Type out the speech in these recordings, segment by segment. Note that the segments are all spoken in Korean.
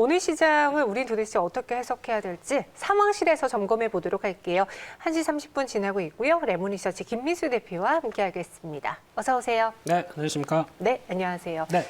오늘 시장을 우린 도대체 어떻게 해석해야 될지 상황실에서 점검해 보도록 할게요. 1시 30분 지나고 있고요. 레몬리서치 김민수 대표와 함께하겠습니다. 어서 오세요. 네, 안녕하십니까? 네, 안녕하세요. 네.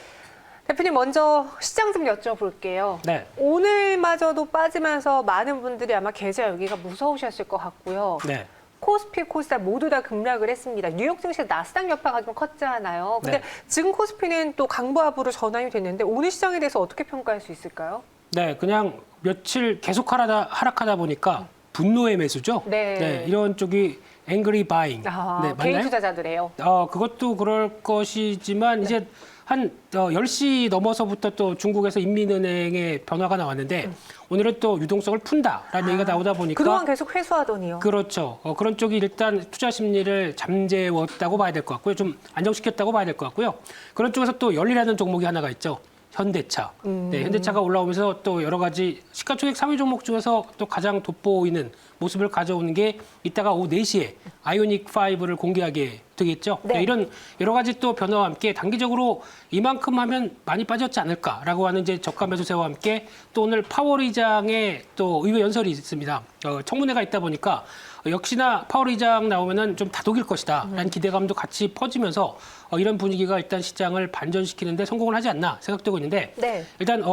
대표님 먼저 시장 좀 여쭤볼게요. 네. 오늘마저도 빠지면서 많은 분들이 아마 계좌 열기가 무서우셨을 것 같고요. 네. 코스피, 코스닥 모두 다 급락을 했습니다. 뉴욕 증시 나스닥 여파가 좀 컸잖아요. 근데 네. 지금 코스피는 또 강보합으로 전환이 됐는데 오늘 시장에 대해서 어떻게 평가할 수 있을까요? 네, 그냥 며칠 계속 하락하다 보니까 분노의 매수죠. 네. 이런 쪽이 앵그리 바잉. 아, 네, 개인 맞나요? 투자자들이에요. 그것도 그럴 것이지만 이제 한 10시 넘어서부터 또 중국에서 인민은행의 변화가 나왔는데 오늘은 또 유동성을 푼다라는 얘기가 나오다 보니까 그동안 계속 회수하더니요. 그렇죠. 그런 쪽이 일단 투자 심리를 잠재웠다고 봐야 될 것 같고요. 좀 안정시켰다고 봐야 될 것 같고요. 그런 쪽에서 또 열리라는 종목이 하나가 있죠. 현대차. 네, 현대차가 올라오면서 또 여러 가지 시가총액 3위 종목 중에서 또 가장 돋보이는 모습을 가져오는 게 이따가 오후 4시에 아이오닉 5를 공개하게 되겠죠. 네. 이런 여러 가지 또 변화와 함께 단기적으로 이만큼 하면 많이 빠졌지 않을까라고 하는 이제 저가 매수세와 함께 또 오늘 파월 의장의 또 의회 연설이 있습니다. 청문회가 있다 보니까 역시나 파월 의장 나오면은 좀 다독일 것이다라는 기대감도 같이 퍼지면서 이런 분위기가 일단 시장을 반전시키는데 성공을 하지 않나 생각되고 있는데 네. 일단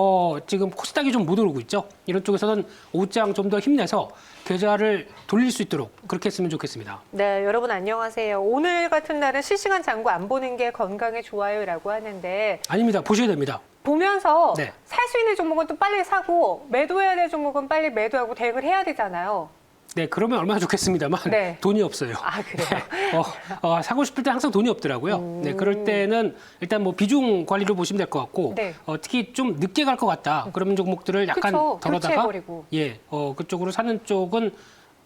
지금 코스닥이 좀 못 오르고 있죠. 이런 쪽에서는 오후장 좀 더 힘내서 계좌를 돌릴 수 있도록 그렇게 했으면 좋겠습니다. 네, 여러분 안녕하세요. 오늘 같은 날은 실시간 장구 안 보는 게 건강에 좋아요라고 하는데 아닙니다. 보셔야 됩니다. 보면서 네. 살 수 있는 종목은 또 빨리 사고 매도해야 될 종목은 빨리 매도하고 대응을 해야 되잖아요. 네, 그러면 얼마나 좋겠습니다만 네. 돈이 없어요. 아, 그래요? 사고 싶을 때 항상 돈이 없더라고요. 네, 그럴 때는 일단 뭐 비중 관리로 보시면 될 것 같고 네. 특히 좀 늦게 갈 것 같다. 그러면 종목들을 약간 그쵸, 덜어다가 교체해버리고. 그쪽으로 사는 쪽은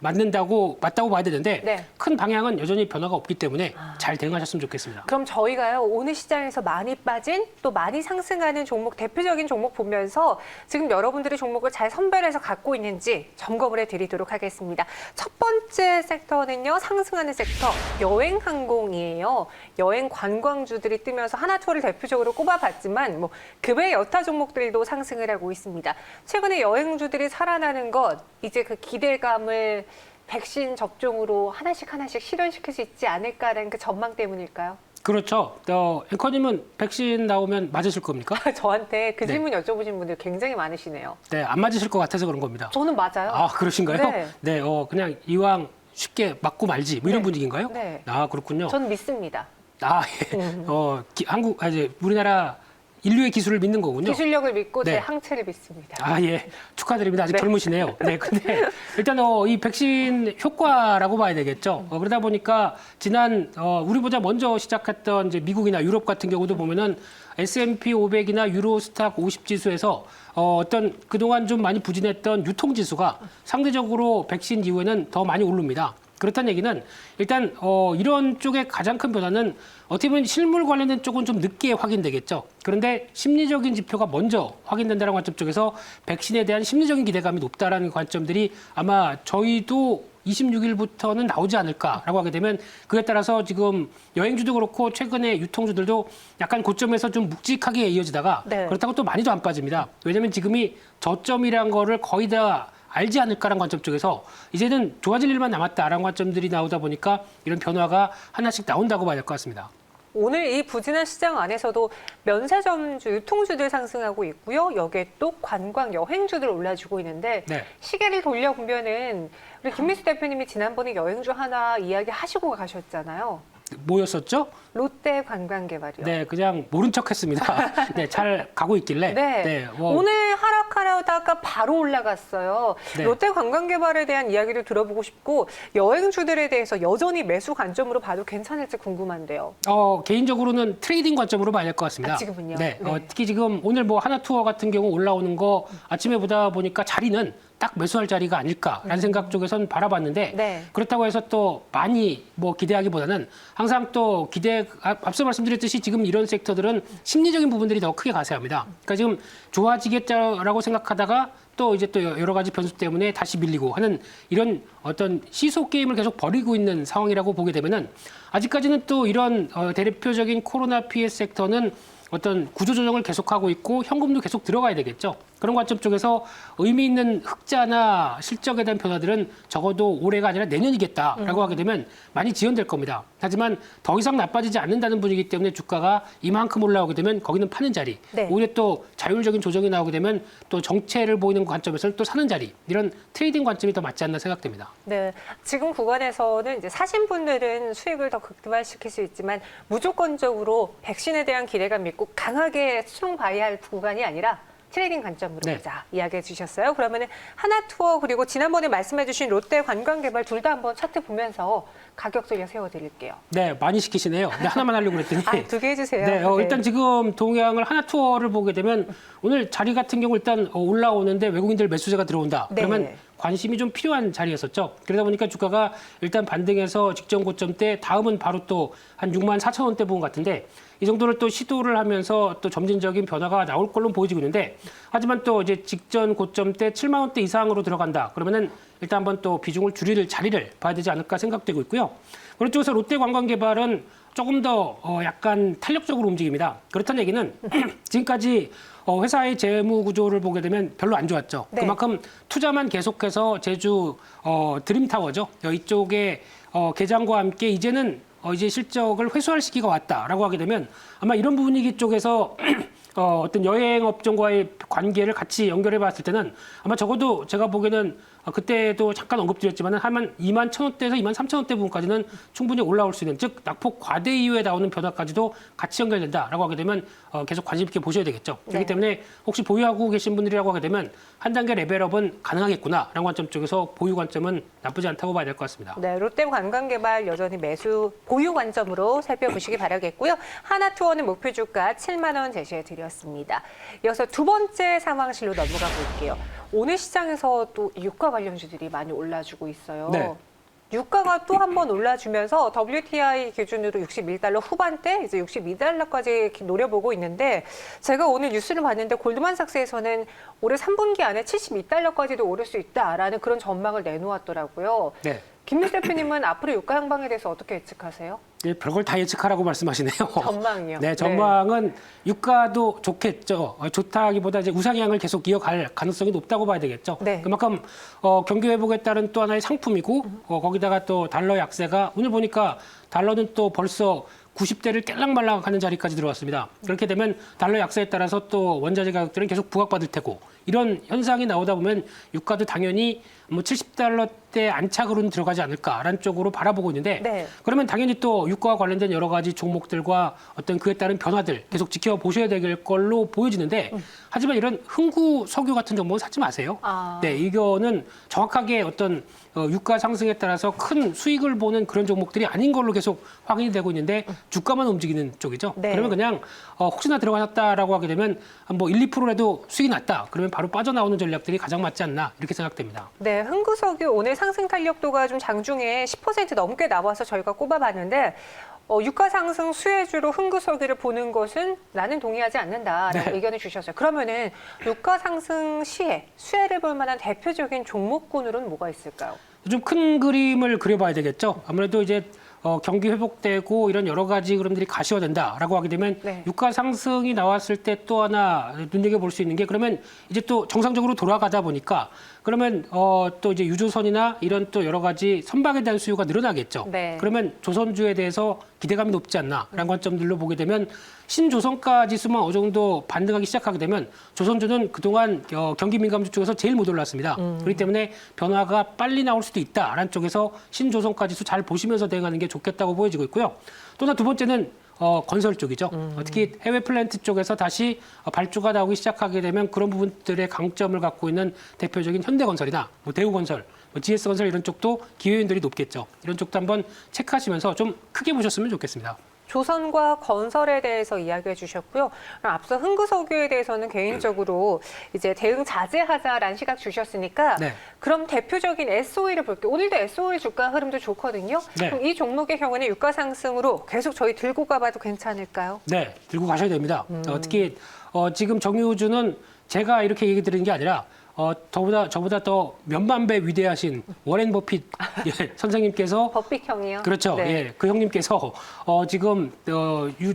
맞다고 봐야 되는데 네. 큰 방향은 여전히 변화가 없기 때문에 잘 대응하셨으면 좋겠습니다. 그럼 저희가요, 오늘 시장에서 많이 빠진 또 많이 상승하는 종목, 대표적인 종목 보면서 지금 여러분들이 종목을 잘 선별해서 갖고 있는지 점검을 해드리도록 하겠습니다. 첫 번째 섹터는요, 상승하는 섹터, 여행항공이에요. 여행 관광주들이 뜨면서 하나투어를 대표적으로 꼽아봤지만 그 외 여타 종목들도 상승을 하고 있습니다. 최근에 여행주들이 살아나는 것, 이제 그 기대감을 백신 접종으로 하나씩 실현시킬 수 있지 않을까라는 그 전망 때문일까요? 그렇죠. 앵커님은 백신 나오면 맞으실 겁니까? 저한테 그 네. 질문 여쭤보신 분들 굉장히 많으시네요. 네, 안 맞으실 것 같아서 그런 겁니다. 저는 맞아요. 아, 그러신가요? 네. 네, 그냥 이왕 쉽게 맞고 말지 뭐 이런 네. 분위기인가요? 네. 아, 그렇군요. 저는 믿습니다. 예. 우리나라 인류의 기술을 믿는 거군요. 기술력을 믿고 제 네. 항체를 믿습니다. 아, 예. 축하드립니다. 아직 네. 젊으시네요. 네, 근데 일단 이 백신 효과라고 봐야 되겠죠. 그러다 보니까 지난 우리보다 먼저 시작했던 이제 미국이나 유럽 같은 경우도 보면은 S&P 500이나 유로스탁 50 지수에서 어떤 그동안 좀 많이 부진했던 유통 지수가 상대적으로 백신 이후에는 더 많이 오릅니다. 그렇다는 얘기는 일단 이런 쪽의 가장 큰 변화는 어떻게 보면 실물 관련된 쪽은 좀 늦게 확인되겠죠. 그런데 심리적인 지표가 먼저 확인된다는 관점 쪽에서 백신에 대한 심리적인 기대감이 높다라는 관점들이 아마 저희도 26일부터는 나오지 않을까라고 하게 되면 그에 따라서 지금 여행주도 그렇고 최근에 유통주들도 약간 고점에서 좀 묵직하게 이어지다가 네. 그렇다고 또 많이도 안 빠집니다. 왜냐하면 지금이 저점이란 거를 거의 다 알지 않을까라는 관점 쪽에서 이제는 좋아질 일만 남았다라는 관점들이 나오다 보니까 이런 변화가 하나씩 나온다고 봐야 될 것 같습니다. 오늘 이 부진한 시장 안에서도 면세점주, 유통주들 상승하고 있고요. 여기에 또 관광, 여행주들 올라주고 있는데 네. 시계를 돌려보면은 우리 김민수 대표님이 지난번에 여행주 하나 이야기하시고 가셨잖아요. 뭐였었죠? 롯데 관광개발이요. 네, 그냥 모른 척했습니다. 네, 잘 가고 있길래. 네. 오늘 하락하려다가 바로 올라갔어요. 네. 롯데 관광개발에 대한 이야기를 들어보고 싶고 여행주들에 대해서 여전히 매수 관점으로 봐도 괜찮을지 궁금한데요. 개인적으로는 트레이딩 관점으로 봐야 될 것 같습니다. 지금은요? 네, 네. 특히 지금 오늘 하나투어 같은 경우 올라오는 거 아침에 보다 보니까 자리는 딱 매수할 자리가 아닐까라는 생각 쪽에선 바라봤는데 네. 그렇다고 해서 또 많이 기대하기보다는 항상 또 앞서 말씀드렸듯이 지금 이런 섹터들은 심리적인 부분들이 더 크게 가세합니다. 그러니까 지금 좋아지겠다라고 생각하다가 또 이제 또 여러 가지 변수 때문에 다시 밀리고 하는 이런 어떤 시소 게임을 계속 벌이고 있는 상황이라고 보게 되면은 아직까지는 또 이런 대표적인 코로나 피해 섹터는 어떤 구조조정을 계속하고 있고 현금도 계속 들어가야 되겠죠. 그런 관점 쪽에서 의미 있는 흑자나 실적에 대한 변화들은 적어도 올해가 아니라 내년이겠다라고 하게 되면 많이 지연될 겁니다. 하지만 더 이상 나빠지지 않는다는 분위기 때문에 주가가 이만큼 올라오게 되면 거기는 파는 자리, 네. 오히려 또 자율적인 조정이 나오게 되면 또 정체를 보이는 관점에서는 또 사는 자리, 이런 트레이딩 관점이 더 맞지 않나 생각됩니다. 네, 지금 구간에서는 이제 사신 분들은 수익을 더 극대화시킬 수 있지만 무조건적으로 백신에 대한 기대감 믿고 강하게 수능 바이할 구간이 아니라 트레이딩 관점으로 네. 보자 이야기해 주셨어요. 그러면은 하나투어 그리고 지난번에 말씀해 주신 롯데 관광개발 둘 다 한번 차트 보면서 가격적에 세워드릴게요. 네, 많이 시키시네요. 네, 하나만 하려고 그랬더니. 아, 두 개 해주세요. 네, 일단 지금 동향을 하나 투어를 보게 되면 오늘 자리 같은 경우 일단 올라오는데 외국인들 매수세가 들어온다. 네. 그러면 관심이 좀 필요한 자리였었죠. 그러다 보니까 주가가 일단 반등해서 직전 고점대 다음은 바로 또 한 64,000원대 부분 같은데 이 정도를 또 시도를 하면서 또 점진적인 변화가 나올 걸로 보여지고 있는데 하지만 또 이제 직전 고점대 7만 원대 이상으로 들어간다. 그러면은 일단 한번 또 비중을 줄일 자리를 봐야 되지 않을까 생각되고 있고요. 그쪽에서 롯데관광개발은 조금 더 약간 탄력적으로 움직입니다. 그렇다는 얘기는 지금까지 회사의 재무 구조를 보게 되면 별로 안 좋았죠. 네. 그만큼 투자만 계속해서 제주 드림타워죠. 이쪽에 개장과 함께 이제는 이제 실적을 회수할 시기가 왔다라고 하게 되면 아마 이런 분위기 쪽에서 어떤 여행업종과의 관계를 같이 연결해 봤을 때는 아마 적어도 제가 보기에는 그때도 잠깐 언급드렸지만 한 2만 1,000원대에서 2만 3,000원대 부분까지는 충분히 올라올 수 있는, 즉 낙폭 과대 이후에 나오는 변화까지도 같이 연결된다라고 하게 되면 계속 관심 있게 보셔야 되겠죠. 네. 그렇기 때문에 혹시 보유하고 계신 분들이라고 하게 되면 한 단계 레벨업은 가능하겠구나라는 관점 쪽에서 보유 관점은 나쁘지 않다고 봐야 될 것 같습니다. 네, 롯데 관광개발 여전히 매수 보유 관점으로 살펴보시기 바라겠고요. 하나투어는 목표 주가 7만 원 제시해 드렸습니다. 이어서 두 번째 상황실로 넘어가 볼게요. 오늘 시장에서 또 유가 관련주들이 많이 올라주고 있어요. 네. 유가가 또 한 번 올라주면서 WTI 기준으로 61달러 후반대, 이제 62달러까지 노려보고 있는데 제가 오늘 뉴스를 봤는데 골드만삭스에서는 올해 3분기 안에 72달러까지도 오를 수 있다라는 그런 전망을 내놓았더라고요. 네. 김민 대표님은 앞으로 유가 향방에 대해서 어떻게 예측하세요? 예, 별걸 다 예측하라고 말씀하시네요. 전망이요. 네, 전망은 유가도 좋겠죠. 좋다기보다 이제 우상향을 계속 이어갈 가능성이 높다고 봐야 되겠죠. 네. 그만큼 경기 회복에 따른 또 하나의 상품이고 거기다가 또 달러 약세가 오늘 보니까 달러는 또 벌써 90대를 깰랑말랑 하는 자리까지 들어왔습니다. 그렇게 되면 달러 약세에 따라서 또 원자재 가격들은 계속 부각받을 테고 이런 현상이 나오다 보면 유가도 당연히 뭐 70달러대 안착으로는 들어가지 않을까라는 쪽으로 바라보고 있는데 네. 그러면 당연히 또 유가와 관련된 여러 가지 종목들과 어떤 그에 따른 변화들 계속 지켜보셔야 될 걸로 보여지는데 하지만 이런 흥구 석유 같은 종목은 사지 마세요. 아. 네, 이거는 정확하게 어떤 유가 상승에 따라서 큰 수익을 보는 그런 종목들이 아닌 걸로 계속 확인이 되고 있는데 주가만 움직이는 쪽이죠. 네. 그러면 그냥 혹시나 들어가셨다라고 하게 되면 뭐 1, 2%라도 수익이 났다. 그러면 바로 빠져나오는 전략들이 가장 맞지 않나 이렇게 생각됩니다. 네, 흥구석유 오늘 상승 탄력도가 좀 장중에 10% 넘게 나와서 저희가 꼽아봤는데 유가 상승 수혜주로 흥구석유를 보는 것은 나는 동의하지 않는다라고 네. 의견을 주셨어요. 그러면은 유가 상승 시에 수혜를 볼 만한 대표적인 종목군으로는 뭐가 있을까요? 좀 큰 그림을 그려봐야 되겠죠. 아무래도 이제 경기 회복되고 이런 여러 가지 그림들이 가시화된다라고 하게 되면 네. 유가 상승이 나왔을 때 또 하나 눈여겨볼 수 있는 게 그러면 이제 또 정상적으로 돌아가다 보니까 그러면 또 이제 유조선이나 이런 또 여러 가지 선박에 대한 수요가 늘어나겠죠. 네. 그러면 조선주에 대해서 기대감이 높지 않나라는 관점들로 보게 되면 신조선까지 수만 어느 정도 반등하기 시작하게 되면 조선주는 그동안 경기 민감주 쪽에서 제일 못 올랐습니다. 그렇기 때문에 변화가 빨리 나올 수도 있다라는 쪽에서 신조선까지도 잘 보시면서 대응하는 게 좋겠다고 보여지고 있고요. 또 하나 두 번째는 건설 쪽이죠. 특히 해외 플랜트 쪽에서 다시 발주가 나오기 시작하게 되면 그런 부분들의 강점을 갖고 있는 대표적인 현대건설이나 뭐 대우건설, 뭐 GS건설 이런 쪽도 기회인들이 높겠죠. 이런 쪽도 한번 체크하시면서 좀 크게 보셨으면 좋겠습니다. 조선과 건설에 대해서 이야기해 주셨고요. 그럼 앞서 흥구석유에 대해서는 개인적으로 이제 대응 자제하자라는 시각 주셨으니까 네. 그럼 대표적인 SOE를 볼게요. 오늘도 SOE 주가 흐름도 좋거든요. 네. 그럼 이 종목의 경우는 유가 상승으로 계속 저희 들고 가봐도 괜찮을까요? 네, 들고 가셔야 됩니다. 특히 지금 정유주는 제가 이렇게 얘기 드리는 게 아니라 저보다 더 몇만 배 위대하신 워렌 버핏 예, 선생님께서 버핏형이요? 그렇죠. 네. 예, 그 형님께서 지금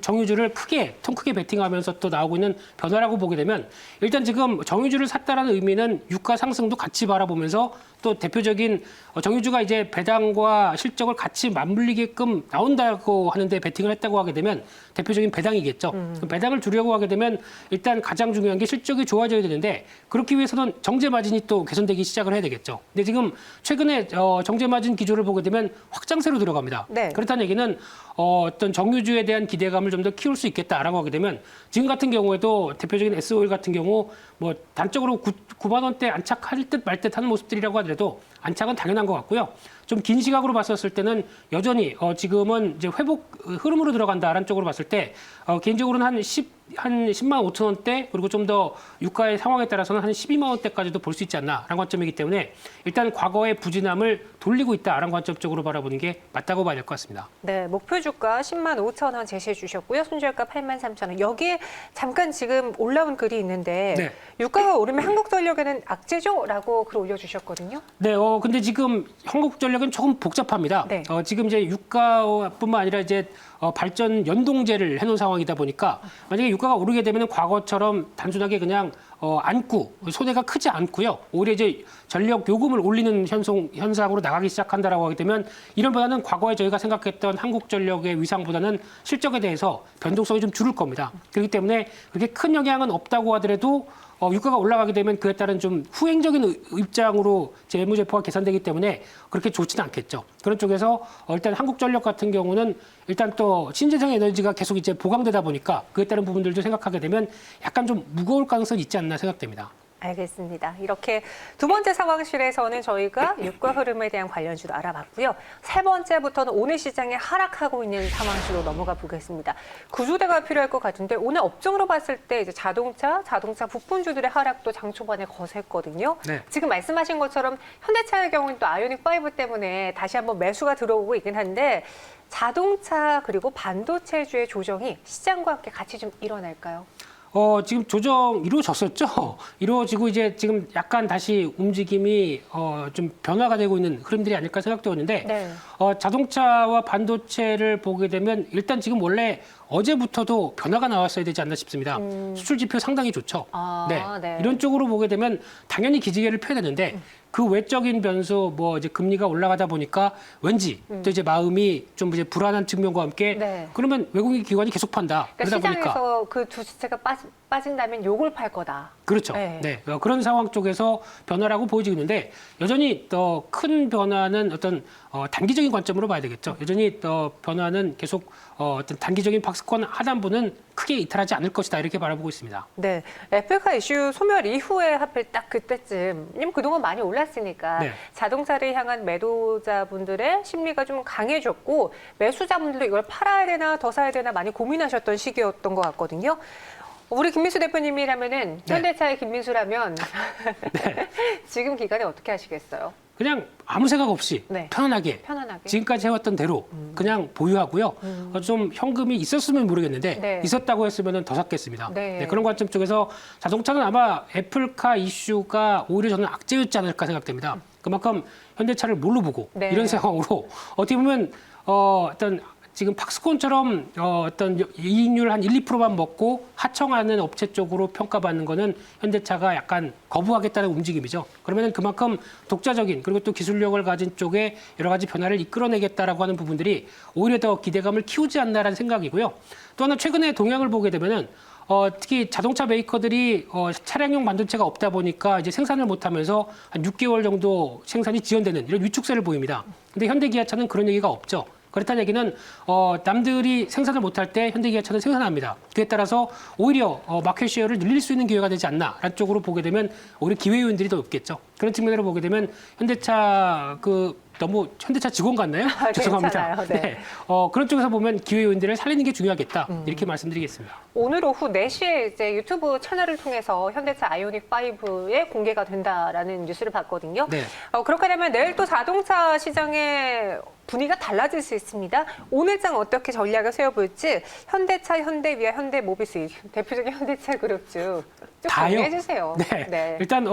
정유주를 통 크게 베팅하면서 또 나오고 있는 변화라고 보게 되면 일단 지금 정유주를 샀다라는 의미는 유가 상승도 같이 바라보면서 또 대표적인 정유주가 이제 배당과 실적을 같이 맞물리게끔 나온다고 하는데 베팅을 했다고 하게 되면 대표적인 배당이겠죠. 그럼 배당을 주려고 하게 되면 일단 가장 중요한 게 실적이 좋아져야 되는데 그렇기 위해서는 정제 마진이 또 개선되기 시작을 해야 되겠죠. 근데 지금 최근에 정제 마진 기조를 보게 되면 확장세로 들어갑니다. 네. 그렇다는 얘기는 어떤 정유주에 대한 기대감을 좀 더 키울 수 있겠다라고 하게 되면 지금 같은 경우에도 대표적인 S-오일 같은 경우 뭐 단적으로 9만 원대 안착할 듯 말 듯 하는 모습들이라고 하더라도 안착은 당연한 것 같고요. 좀 긴 시각으로 봤었을 때는 여전히 지금은 이제 회복 흐름으로 들어간다라는 쪽으로 봤을 때 개인적으로는 한 10만 5천 원대 그리고 좀 더 유가의 상황에 따라서는 한 12만 원대까지도 볼 수 있지 않나라는 관점이기 때문에 일단 과거의 부진함을 돌리고 있다라는 관점 쪽으로 바라보는 게 맞다고 봐야 될 것 같습니다. 네, 목표 주가 10만 5천 원 제시해 주셨고요. 손절가 8만 3천 원. 여기에 잠깐 지금 올라온 글이 있는데 네. 유가가 오르면 한국전력에는 악재죠라고 글 올려주셨거든요. 네, 근데 지금 한국전력은 조금 복잡합니다. 네. 지금 이제 유가뿐만 아니라 이제 발전 연동제를 해놓은 상황이다 보니까 만약에 유가가 오르게 되면 과거처럼 단순하게 그냥 손해가 크지 않고요. 오히려 이제 전력 요금을 올리는 현상으로 나가기 시작한다라고 하게 되면 이런보다는 과거에 저희가 생각했던 한국전력의 위상보다는 실적에 대해서 변동성이 좀 줄을 겁니다. 그렇기 때문에 그렇게 큰 영향은 없다고 하더라도 유가가 올라가게 되면 그에 따른 좀 후행적인 입장으로 재무제표가 계산되기 때문에 그렇게 좋지는 않겠죠. 그런 쪽에서 일단 한국전력 같은 경우는 일단 또 신재생 에너지가 계속 이제 보강되다 보니까 그에 따른 부분들도 생각하게 되면 약간 좀 무거울 가능성이 있지 않나 생각됩니다. 알겠습니다. 이렇게 두 번째 상황실에서는 저희가 유가 흐름에 대한 관련주도 알아봤고요. 세 번째부터는 오늘 시장에 하락하고 있는 상황실로 넘어가 보겠습니다. 구조대가 필요할 것 같은데 오늘 업종으로 봤을 때 이제 자동차 부품주들의 하락도 장 초반에 거셌거든요. 네. 지금 말씀하신 것처럼 현대차의 경우는 또 아이오닉 5 때문에 다시 한번 매수가 들어오고 있긴 한데 자동차 그리고 반도체주의 조정이 시장과 함께 같이 좀 일어날까요? 지금 조정 이루어졌었죠. 이루어지고 이제 지금 약간 다시 움직임이 좀 변화가 되고 있는 흐름들이 아닐까 생각되었는데 네. 자동차와 반도체를 보게 되면 일단 지금 원래 어제부터도 변화가 나왔어야 되지 않나 싶습니다. 수출 지표 상당히 좋죠. 네. 이런 쪽으로 보게 되면 당연히 기지개를 펴야 되는데 그 외적인 변수 뭐 이제 금리가 올라가다 보니까 왠지 또 이제 마음이 좀 이제 불안한 측면과 함께 네. 그러면 외국인 기관이 계속 판다. 그러니까 그러다 보니까 시장에서 그 두 주체가 빠진다면 요걸 팔 거다. 그렇죠. 네. 네. 그런 상황 쪽에서 변화라고 보여지고 있는데 여전히 더 큰 변화는 어떤 단기적인 관점으로 봐야 되겠죠. 여전히 변화는 계속 어떤 단기적인 박스권 하단부는 크게 이탈하지 않을 것이다 이렇게 바라보고 있습니다. 네, 애플카 이슈 소멸 이후에 하필 딱 그때쯤, 왜냐면 그동안 많이 올랐으니까 네. 자동차를 향한 매도자분들의 심리가 좀 강해졌고 매수자분들도 이걸 팔아야 되나 더 사야 되나 많이 고민하셨던 시기였던 것 같거든요. 우리 김민수 대표님이라면은 네. 현대차의 김민수라면 지금 기간에 어떻게 하시겠어요? 그냥 아무 생각 없이 네. 편안하게 지금까지 해왔던 대로 그냥 보유하고요. 좀 현금이 있었으면 모르겠는데 네. 있었다고 했으면 더 샀겠습니다. 네. 그런 관점 쪽에서 자동차는 아마 애플카 이슈가 오히려 저는 악재였지 않을까 생각됩니다. 그만큼 현대차를 뭘로 보고 네. 이런 상황으로 어떻게 보면 어떤 지금 팍스콘처럼 어떤 이익률 한 1, 2%만 먹고 하청하는 업체 쪽으로 평가받는 거는 현대차가 약간 거부하겠다는 움직임이죠. 그러면 그만큼 독자적인 그리고 또 기술력을 가진 쪽에 여러 가지 변화를 이끌어내겠다라고 하는 부분들이 오히려 더 기대감을 키우지 않나라는 생각이고요. 또 하나 최근에 동향을 보게 되면은 특히 자동차 메이커들이 차량용 반도체가 없다 보니까 이제 생산을 못하면서 한 6개월 정도 생산이 지연되는 이런 위축세를 보입니다. 근데 현대기아차는 그런 얘기가 없죠. 그렇다는 얘기는 남들이 생산을 못할 때 현대기아차는 생산합니다. 그에 따라서 오히려 마켓 쉐어를 늘릴 수 있는 기회가 되지 않나라는 쪽으로 보게 되면 오히려 기회 요인들이 더 높겠죠. 그런 측면으로 보게 되면 현대차 그 너무 현대차 직원 같나요? 죄송합니다. 괜찮아요. 네. 그런 쪽에서 보면 기회 요인들을 살리는 게 중요하겠다. 이렇게 말씀드리겠습니다. 오늘 오후 4시에 이제 유튜브 채널을 통해서 현대차 아이오닉 5에 공개가 된다라는 뉴스를 봤거든요. 네. 그렇게 되면 내일 또 자동차 시장의 분위기가 달라질 수 있습니다. 오늘장 어떻게 전략을 세워볼지 현대차, 현대위아, 현대모비스 대표적인 현대차 그룹 쭉 다요? 정리해 주세요. 네. 일단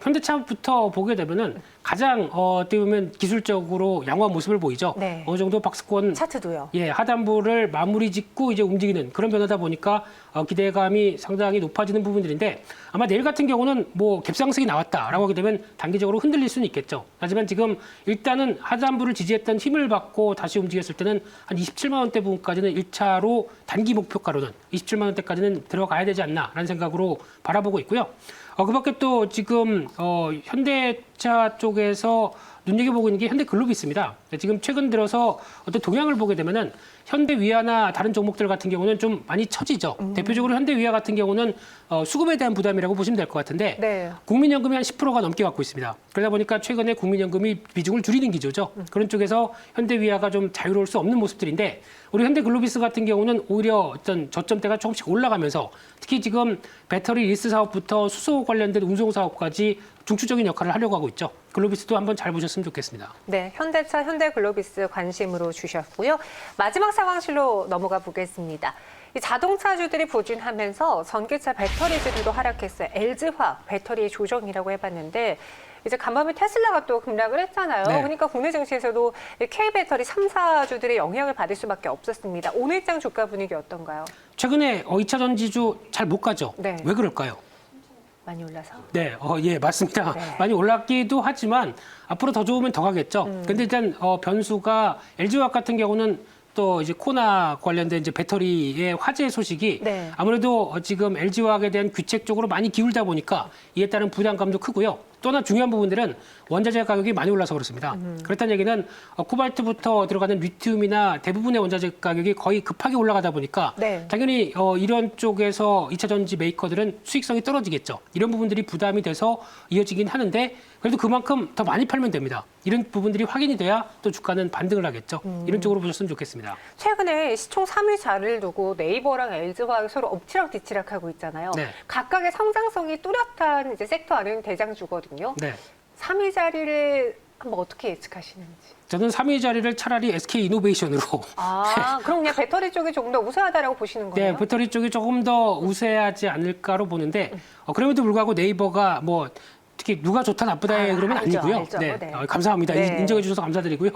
현대차부터 보게 되면은 가장 어떻게 보면 기술적으로 양호한 모습을 보이죠. 네. 어느 정도 박스권 차트도요. 하단부를 마무리 짓고 이제 움직이는 그런 변화다 보니까 기대감이 상당히 높아지는 부분들인데 아마 내일 같은 경우는 뭐 갭상승이 나왔다라고 하게 되면 단기적으로 흔들릴 수는 있겠죠. 하지만 지금 일단은 하단부를 지지했던 힘을 받고 다시 움직였을 때는 한 27만 원대 부분까지는 1차로 단기 목표가로는 27만 원대까지는 들어가야 되지 않나라는 생각으로 바라보고 있고요. 그 밖에 또 지금 현대차 쪽에서 눈여겨보고 있는 게 현대글로비스입니다. 지금 최근 들어서 어떤 동향을 보게 되면은 현대위아나 다른 종목들 같은 경우는 좀 많이 처지죠. 대표적으로 현대위아 같은 경우는 수급에 대한 부담이라고 보시면 될 것 같은데 네. 국민연금이 한 10%가 넘게 갖고 있습니다. 그러다 보니까 최근에 국민연금이 비중을 줄이는 기조죠. 그런 쪽에서 현대위아가 좀 자유로울 수 없는 모습들인데 우리 현대글로비스 같은 경우는 오히려 어떤 저점대가 조금씩 올라가면서 특히 지금 배터리 리스 사업부터 수소 관련된 운송 사업까지 중추적인 역할을 하려고 하고 있죠. 글로비스도 한번 잘 보셨으면 좋겠습니다. 네, 현대차, 현대글로비스 관심으로 주셨고요. 마지막 상황실로 넘어가 보겠습니다. 이 자동차주들이 부진하면서 전기차 배터리주들도 하락했어요. LG화학 배터리 조정이라고 해봤는데 이제 간밤에 테슬라가 또 급락을 했잖아요. 네. 그러니까 국내 증시에서도 K배터리 3사주들의 영향을 받을 수밖에 없었습니다. 오늘장 주가 분위기 어떤가요? 최근에 2차 전지주 잘 못 가죠. 네. 왜 그럴까요? 많이 올라서? 네, 맞습니다. 네. 많이 올랐기도 하지만 앞으로 더 좋으면 더 가겠죠. 근데 일단 변수가 LG화학 같은 경우는 또 이제 코나 관련된 이제 배터리의 화재 소식이 네. 아무래도 지금 LG화학에 대한 귀책 쪽으로 많이 기울다 보니까 이에 따른 부담감도 크고요. 또 하나 중요한 부분들은 원자재 가격이 많이 올라서 그렇습니다. 그렇다는 얘기는 코발트부터 들어가는 리튬이나 대부분의 원자재 가격이 거의 급하게 올라가다 보니까 네. 당연히 이런 쪽에서 2차 전지 메이커들은 수익성이 떨어지겠죠. 이런 부분들이 부담이 돼서 이어지긴 하는데 그래도 그만큼 더 많이 팔면 됩니다. 이런 부분들이 확인이 돼야 또 주가는 반등을 하겠죠. 이런 쪽으로 보셨으면 좋겠습니다. 최근에 시총 3위 자리를 두고 네이버랑 LG화학이 서로 엎치락뒤치락하고 있잖아요. 네. 각각의 성장성이 뚜렷한 이제 섹터 안에는 대장주거든요. 네. 3위 자리를 한번 어떻게 예측하시는지. 저는 3위 자리를 차라리 SK 이노베이션으로 그럼 그냥 배터리 쪽이 조금 더 우세하다라고 보시는 거예요? 네, 배터리 쪽이 조금 더 우세하지 않을까로 보는데 그럼에도 불구하고 네이버가 뭐 특히 누가 좋다 나쁘다 그러면 알죠, 아니고요. 알죠. 네, 네. 감사합니다. 네. 인정해 주셔서 감사드리고요.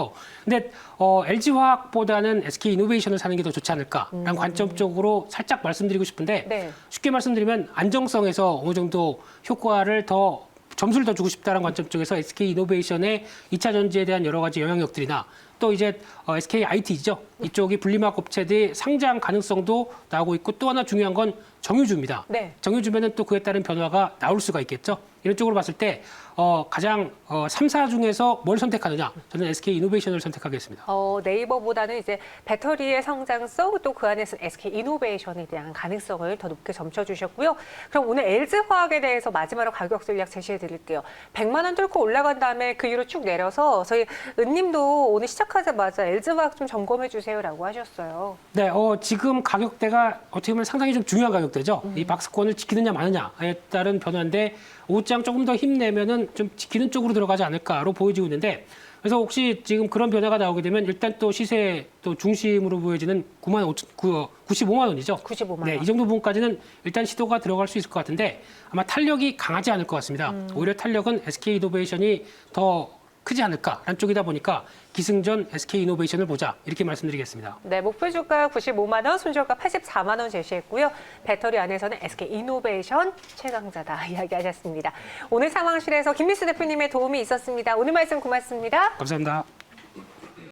근데 LG화학보다는 SK 이노베이션을 사는 게 더 좋지 않을까라는 관점 쪽으로 살짝 말씀드리고 싶은데 네. 쉽게 말씀드리면 안정성에서 어느 정도 효과를 더 점수를 더 주고 싶다는 관점 쪽에서 SK 이노베이션의 2차 전지에 대한 여러 가지 영향력들이나 또 이제 SK IT죠. 이쪽이 분리막 업체들의 상장 가능성도 나오고 있고 또 하나 중요한 건 정유주입니다. 네. 정유주면은 또 그에 따른 변화가 나올 수가 있겠죠. 이런 쪽으로 봤을 때 가장 3사 중에서 뭘 선택하느냐? 저는 SK 이노베이션을 선택하겠습니다. 네이버보다는 이제 배터리의 성장성 또 그 안에서 SK 이노베이션에 대한 가능성을 더 높게 점쳐주셨고요. 그럼 오늘 LG화학에 대해서 마지막으로 가격 전략 제시해 드릴게요. 100만 원 뚫고 올라간 다음에 그 이후로 쭉 내려서 저희 은님도 오늘 시작하자마자 LG화학 좀 점검해 주세요라고 하셨어요. 네, 지금 가격대가 어떻게 보면 상당히 좀 중요한 가격대죠. 이 박스권을 지키느냐 마느냐에 따른 변화인데 오후장 조금 더 힘내면은 좀 지키는 쪽으로 들어가지 않을까로 보여지고 있는데 그래서 혹시 지금 그런 변화가 나오게 되면 일단 또 시세 또 중심으로 보여지는 95만 원이죠. 95만 원. 네, 이 정도 부분까지는 일단 시도가 들어갈 수 있을 것 같은데 아마 탄력이 강하지 않을 것 같습니다. 오히려 탄력은 SK 이노베이션이 더 크지 않을까라는 쪽이다 보니까 기승전 SK 이노베이션을 보자 이렇게 말씀드리겠습니다. 네, 목표 주가 95만 원, 손절가 84만 원 제시했고요. 배터리 안에서는 SK 이노베이션 최강자다 이야기하셨습니다. 오늘 상황실에서 김미수 대표님의 도움이 있었습니다. 오늘 말씀 고맙습니다. 감사합니다.